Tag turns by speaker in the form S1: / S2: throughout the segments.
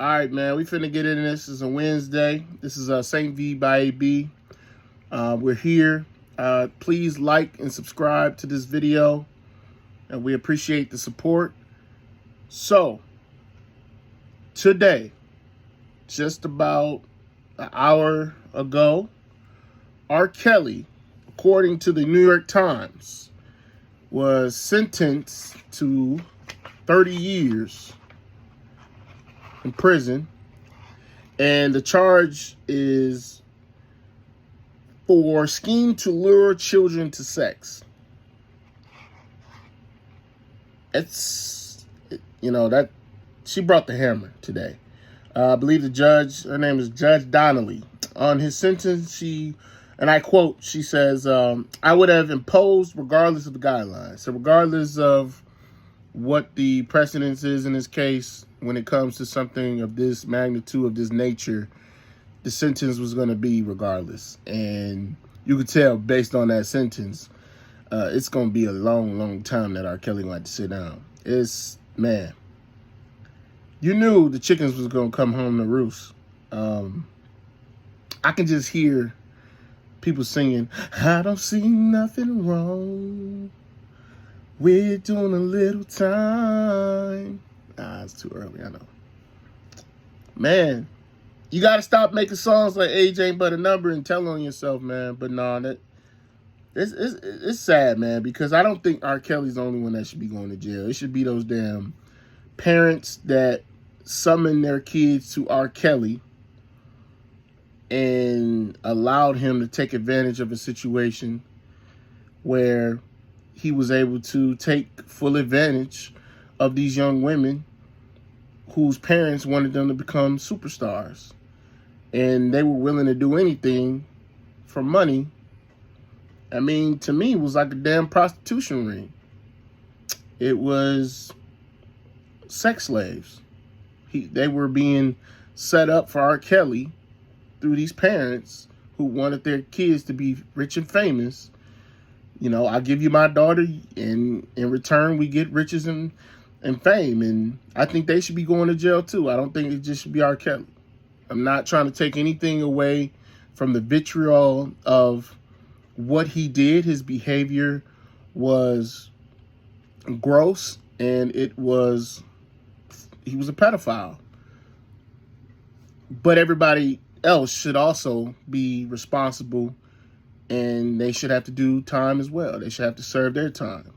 S1: All right, man. We finna get into this. It's a Wednesday. This is Saint V by AB. We're here. Please like and subscribe to this video, and we appreciate the support. So, today, just about an hour ago, R. Kelly, according to the New York Times, was sentenced to 30 years in prison, and the charge is for scheme to lure children to sex. That she brought the hammer today. I believe the judge, her name is Judge Donnelly. On his sentence, and I quote, she says, I would have imposed regardless of the guidelines. So regardless of what the precedence is in this case, when it comes to something of this magnitude, of this nature, the sentence was going to be regardless. And you could tell based on that sentence, it's going to be a long, long time that R. Kelly going to have to sit down. Man, you knew the chickens was going to come home to roost. I can just hear people singing, I don't see nothing wrong. We're doing a little time. It's too early, I know. Man, you got to stop making songs like Age Ain't But a Number and tell on yourself, man. But no, it's sad, man, because I don't think R. Kelly's the only one that should be going to jail. It should be those damn parents that summon their kids to R. Kelly and allowed him to take advantage of a situation where he was able to take full advantage of these young women whose parents wanted them to become superstars. And they were willing to do anything for money. I mean, to me, it was like a damn prostitution ring. It was sex slaves. They were being set up for R. Kelly through these parents who wanted their kids to be rich and famous. I'll give you my daughter, and in return, we get riches and fame. And I think they should be going to jail, too. I don't think it just should be R. Kelly. I'm not trying to take anything away from the vitriol of what he did. His behavior was gross, and he was a pedophile. But everybody else should also be responsible, and they should have to do time as well. They should have to serve their time.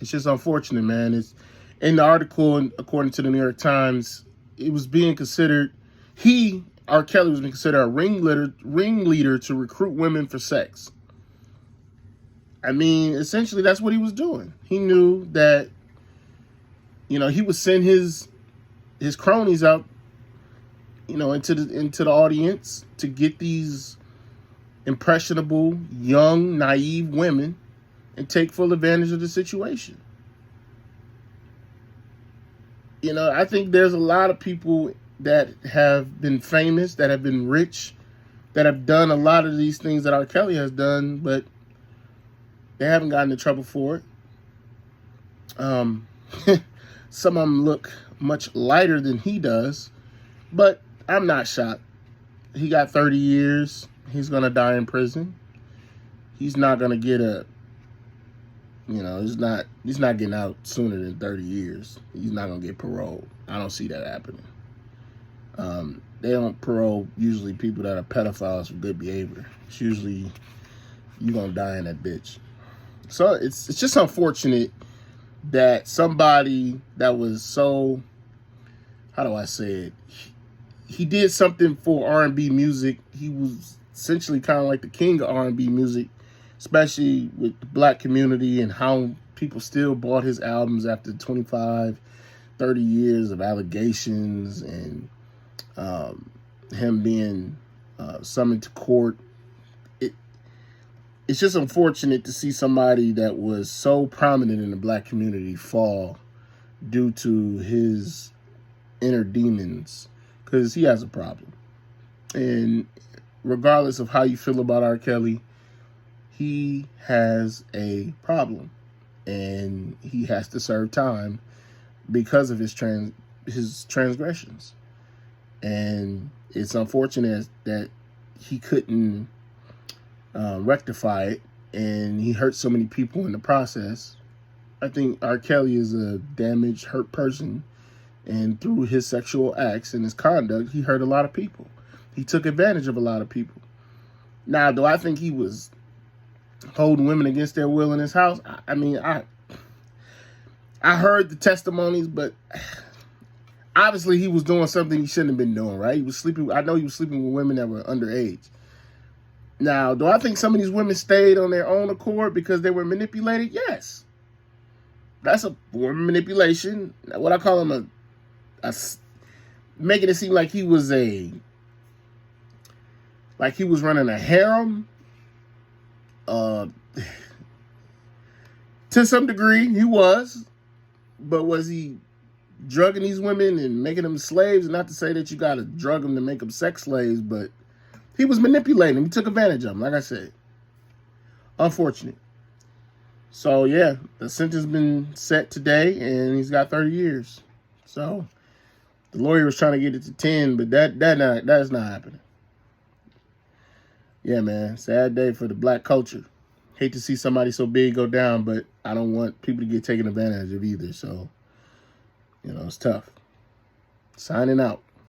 S1: It's just unfortunate, man. It's in the article, according to the New York Times, it was being considered, R. Kelly was being considered a ringleader to recruit women for sex. I mean, essentially, that's what he was doing. He knew that, he would send his cronies out, into the audience to get these impressionable, young, naive women and take full advantage of the situation. I think there's a lot of people that have been famous, that have been rich, that have done a lot of these things that R. Kelly has done, but they haven't gotten in trouble for it. Some of them look much lighter than he does, but I'm not shocked. He got 30 years. He's going to die in prison. He's not going to get he's not getting out sooner than 30 years. He's not going to get paroled. I don't see that happening. They don't parole usually people that are pedophiles for good behavior. It's usually you're going to die in that bitch. So it's just unfortunate that somebody that was so, how do I say it? He did something for R&B music. He was essentially kind of like the king of R&B music, especially with the black community and how people still bought his albums after 25, 30 years of allegations and him being summoned to court. It's just unfortunate to see somebody that was so prominent in the black community fall due to his inner demons, because he has a problem. And regardless of how you feel about R. Kelly, he has a problem, and he has to serve time because of his transgressions. And it's unfortunate that he couldn't rectify it, and he hurt so many people in the process. I think R. Kelly is a damaged, hurt person, and through his sexual acts and his conduct, he hurt a lot of people. He took advantage of a lot of people. Now, do I think he was holding women against their will in his house? I mean, I heard the testimonies, but obviously he was doing something he shouldn't have been doing, right? He was sleeping. I know he was sleeping with women that were underage. Now, do I think some of these women stayed on their own accord because they were manipulated? Yes. That's a form of manipulation. What I call him making it seem like he was running a harem. To some degree, he was. But was he drugging these women and making them slaves? Not to say that you got to drug them to make them sex slaves, but he was manipulating them. He took advantage of them, like I said. Unfortunate. So, yeah, the sentence been set today, and he's got 30 years. So, the lawyer was trying to get it to 10, but that's not happening. Yeah, man, sad day for the black culture. Hate to see somebody so big go down, but I don't want people to get taken advantage of either. So, it's tough. Signing out.